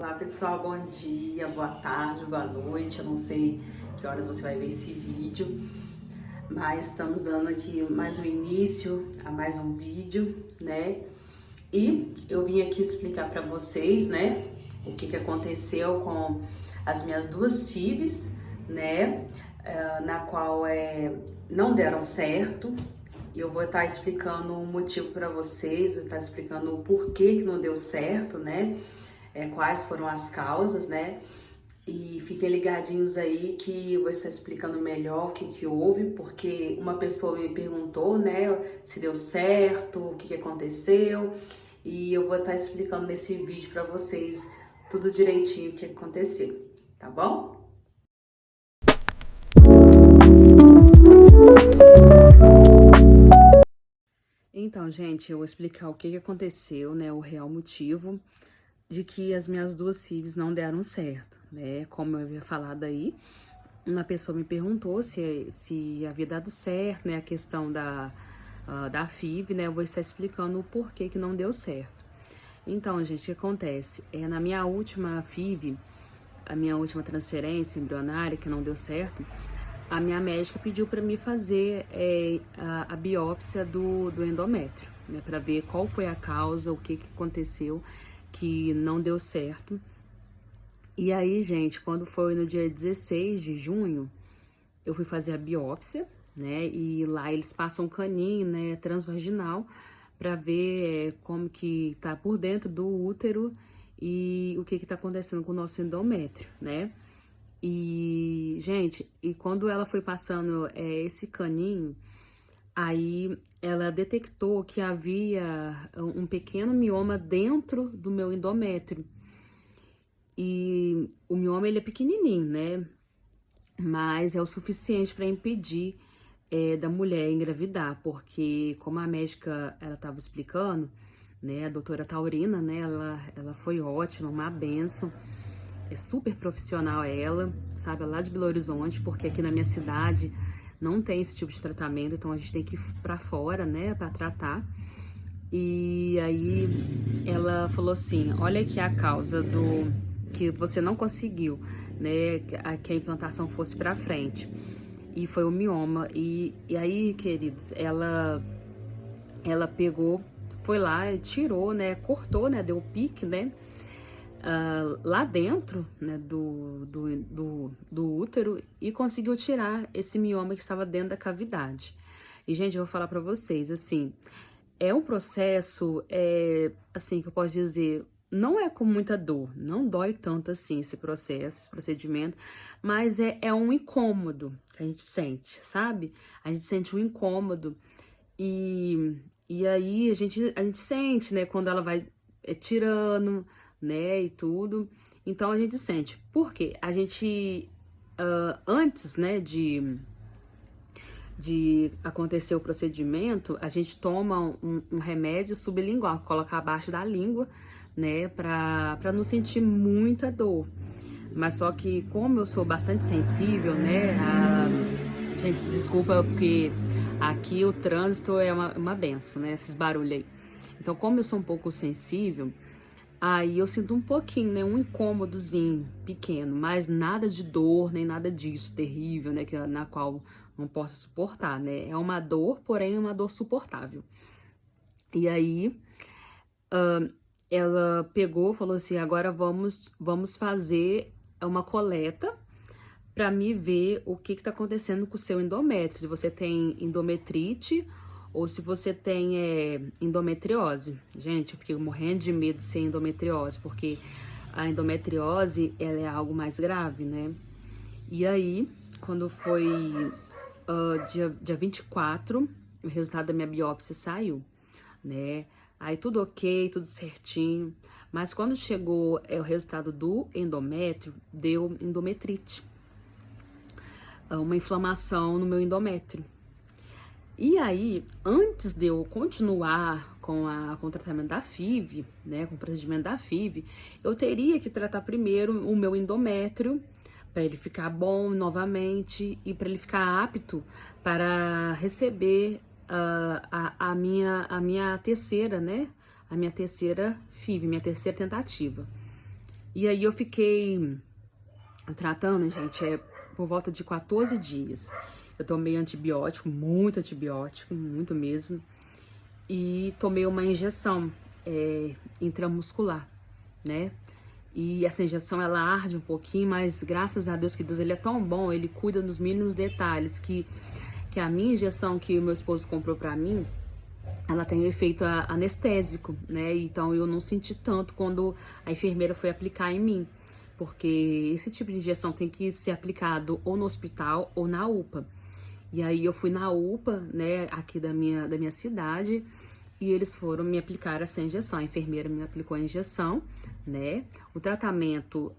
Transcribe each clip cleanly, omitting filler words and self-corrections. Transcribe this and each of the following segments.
Olá pessoal, bom dia, boa tarde, boa noite. Eu não sei que horas você vai ver esse vídeo, mas estamos dando aqui mais um início a mais um vídeo, né? E eu vim aqui explicar para vocês, né, o que aconteceu com as minhas duas FIVs, né, na qual não deram certo. Eu vou estar explicando o motivo para vocês, vou estar explicando o porquê que não deu certo, né? Quais foram as causas, né? E fiquem ligadinhos aí que eu vou estar explicando melhor o que houve, porque uma pessoa me perguntou, né, se deu certo, o que aconteceu, e eu vou estar explicando nesse vídeo para vocês tudo direitinho o que aconteceu, tá bom? Então, gente, eu vou explicar o que aconteceu, né, o real motivo de que as minhas duas FIVs não deram certo, né? Como eu havia falado aí, uma pessoa me perguntou se havia dado certo, né? A questão da FIV, né? Eu vou estar explicando o porquê que não deu certo. Então, gente, o que acontece? Na minha última FIV, a minha última transferência embrionária, que não deu certo, a minha médica pediu para me fazer a biópsia do endométrio, né, para ver qual foi a causa, o que aconteceu que não deu certo. E aí, gente, quando foi no dia 16 de junho, eu fui fazer a biópsia, né, e lá eles passam um caninho, né, transvaginal, para ver como que tá por dentro do útero e o que tá acontecendo com o nosso endométrio, né. E, gente, e quando ela foi passando esse caninho, aí ela detectou que havia um pequeno mioma dentro do meu endométrio. E o mioma, ele é pequenininho, né? Mas é o suficiente para impedir da mulher engravidar, porque como a médica, ela estava explicando, né, a doutora Taurina, né, ela foi ótima, uma bênção. É super profissional ela, sabe? Lá de Belo Horizonte, porque aqui na minha cidade não tem esse tipo de tratamento, então a gente tem que ir pra fora, né, pra tratar. E aí ela falou assim: olha aqui a causa do que você não conseguiu, né, que a implantação fosse pra frente. E foi o mioma. E aí, queridos, ela pegou, foi lá, tirou, né, cortou, né, deu o pique, né, lá dentro, né, do útero e conseguiu tirar esse mioma que estava dentro da cavidade. E, gente, eu vou falar pra vocês, assim, é um processo, assim, que eu posso dizer, não é com muita dor, não dói tanto assim esse processo, esse procedimento, mas é um incômodo que a gente sente, sabe? A gente sente um incômodo e, e aí a gente sente, né, quando ela vai tirando, né, e tudo. Então a gente sente. Por quê? A gente, antes, né, de acontecer o procedimento, a gente toma um remédio sublingual, coloca abaixo da língua, né, pra não sentir muita dor. Mas só que como eu sou bastante sensível, né, gente, desculpa porque aqui o trânsito é uma benção, né, esses barulhos aí. Então, como eu sou um pouco sensível, aí eu sinto um pouquinho, né, um incômodozinho pequeno, mas nada de dor, nem nada disso terrível, né, na qual não possa suportar, né. É uma dor, porém é uma dor suportável. E aí, ela pegou, falou assim, agora vamos fazer uma coleta para me ver o que tá acontecendo com o seu endométrio, se você tem endometrite ou se você tem endometriose. Gente, eu fiquei morrendo de medo de ser endometriose, porque a endometriose, ela é algo mais grave, né? E aí, quando foi dia 24, o resultado da minha biópsia saiu, né? Aí tudo ok, tudo certinho. Mas quando chegou o resultado do endométrio, deu endometrite, uma inflamação no meu endométrio. E aí, antes de eu continuar com o tratamento da FIV, né, com o procedimento da FIV, eu teria que tratar primeiro o meu endométrio, para ele ficar bom novamente e para ele ficar apto para receber a minha terceira, né, a minha terceira FIV, minha terceira tentativa. E aí eu fiquei tratando, gente, por volta de 14 dias. Eu tomei antibiótico, muito mesmo. E tomei uma injeção intramuscular, né? E essa injeção, ela arde um pouquinho, mas graças a Deus que Deus, ele é tão bom, ele cuida nos mínimos detalhes, que a minha injeção que o meu esposo comprou pra mim, ela tem um efeito anestésico, né? Então eu não senti tanto quando a enfermeira foi aplicar em mim, porque esse tipo de injeção tem que ser aplicado ou no hospital ou na UPA. E aí eu fui na UPA, né, aqui da minha cidade, e eles foram me aplicar essa injeção. A enfermeira me aplicou a injeção, né? O tratamento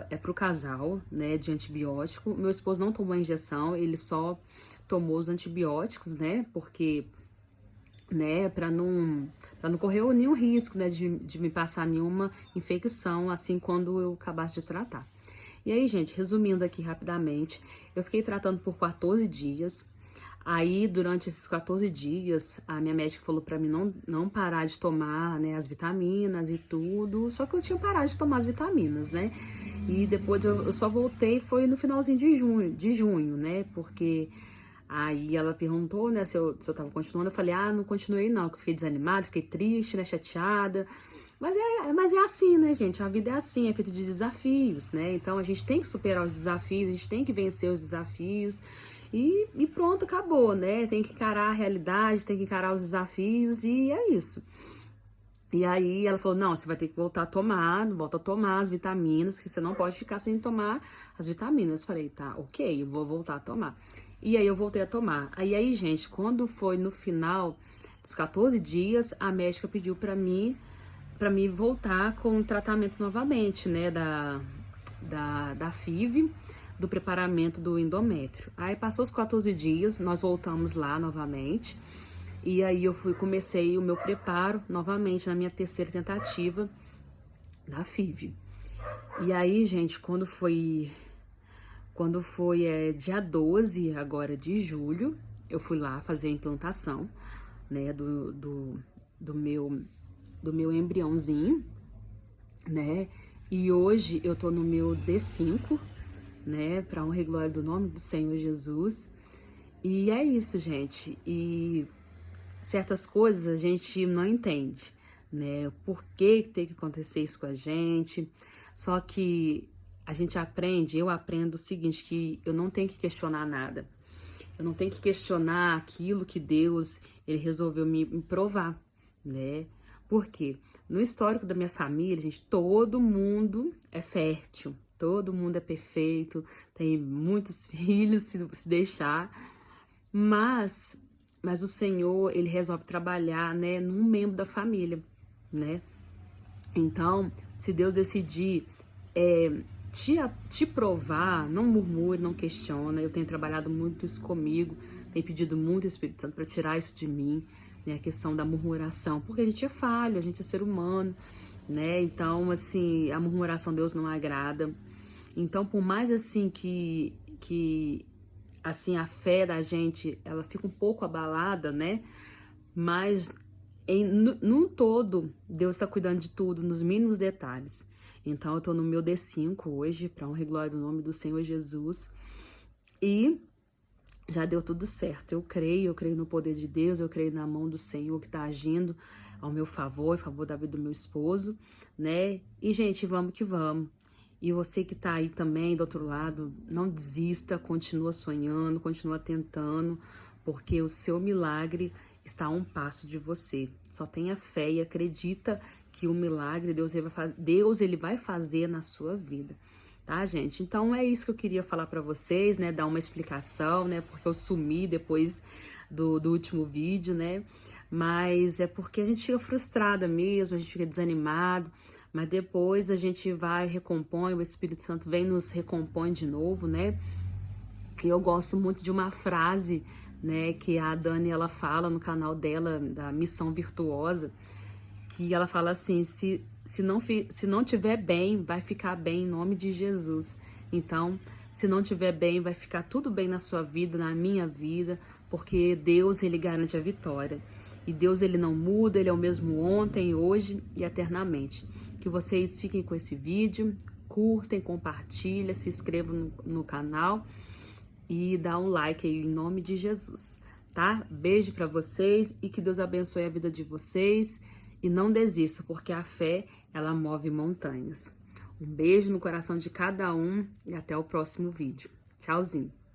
é pro casal, né, de antibiótico. Meu esposo não tomou a injeção, ele só tomou os antibióticos, né, porque, né, para não correr nenhum risco, né, de me passar nenhuma infecção, assim, quando eu acabasse de tratar. E aí, gente, resumindo aqui rapidamente, eu fiquei tratando por 14 dias. Aí, durante esses 14 dias, a minha médica falou pra mim não parar de tomar, né, as vitaminas e tudo. Só que eu tinha parado de tomar as vitaminas, né? E depois eu só voltei, foi no finalzinho de junho, né? Porque aí ela perguntou, né, se eu tava continuando. Eu falei, não continuei não, que eu fiquei desanimada, fiquei triste, né, chateada. Mas é assim, né, gente? A vida é assim, é feita de desafios, né? Então a gente tem que superar os desafios, a gente tem que vencer os desafios. E pronto, acabou, né? Tem que encarar a realidade, tem que encarar os desafios e é isso. E aí ela falou, não, você vai ter que voltar a tomar, volta a tomar as vitaminas, que você não pode ficar sem tomar as vitaminas. Falei, tá, ok, eu vou voltar a tomar. E aí eu voltei a tomar. Aí, gente, quando foi no final dos 14 dias, a médica pediu pra mim voltar com o tratamento novamente, né, da FIV, do preparamento do endométrio. Aí passou os 14 dias, nós voltamos lá novamente, e aí eu comecei o meu preparo novamente na minha terceira tentativa da FIV. E aí, gente, quando foi dia 12 agora de julho, eu fui lá fazer a implantação, né, do meu embriãozinho, né? E hoje eu tô no meu D5, né? Pra honra e glória do nome do Senhor Jesus. E é isso, gente. E certas coisas a gente não entende, né? Por que tem que acontecer isso com a gente? Só que a gente aprende, eu aprendo o seguinte, que eu não tenho que questionar nada. Eu não tenho que questionar aquilo que Deus, ele resolveu me provar, né? Por quê? No histórico da minha família, gente, todo mundo é fértil, todo mundo é perfeito, tem muitos filhos, se deixar, mas o Senhor, ele resolve trabalhar, né, num membro da família, né? Então, se Deus decidir te provar, não murmure, não questiona. Eu tenho trabalhado muito isso comigo, tenho pedido muito ao Espírito Santo para tirar isso de mim, né, a questão da murmuração, porque a gente é falho, a gente é ser humano, né? Então, assim, a murmuração Deus não agrada. Então, por mais assim que assim a fé da gente, ela fica um pouco abalada, né? Mas num todo, Deus está cuidando de tudo, nos mínimos detalhes. Então, eu tô no meu D5 hoje, para honra e glória do nome do Senhor Jesus. E já deu tudo certo. Eu creio no poder de Deus, eu creio na mão do Senhor que tá agindo ao meu favor, em favor da vida do meu esposo, né? E, gente, vamos que vamos. E você que tá aí também do outro lado, não desista, continua sonhando, continua tentando, porque o seu milagre está a um passo de você. Só tenha fé e acredita que o milagre Deus ele vai fazer na sua vida. Tá, gente? Então é isso que eu queria falar pra vocês, né? Dar uma explicação, né? Porque eu sumi depois do último vídeo, né? Mas é porque a gente fica frustrada mesmo, a gente fica desanimado, mas depois a gente vai, recompõe, o Espírito Santo vem nos recompõe de novo, né? E eu gosto muito de uma frase, né? Que a Dani, ela fala no canal dela, da Missão Virtuosa, que ela fala assim, se não tiver bem, vai ficar bem em nome de Jesus. Então, se não tiver bem, vai ficar tudo bem na sua vida, na minha vida, porque Deus, ele garante a vitória. E Deus, ele não muda, ele é o mesmo ontem, hoje e eternamente. Que Que vocês fiquem com esse vídeo, curtem, compartilhem, se inscrevam no canal e dá um like aí em nome de Jesus, tá? Beijo pra vocês e que Deus abençoe a vida de vocês e não desista, porque a fé, ela move montanhas. Um beijo no coração de cada um e até o próximo vídeo. Tchauzinho!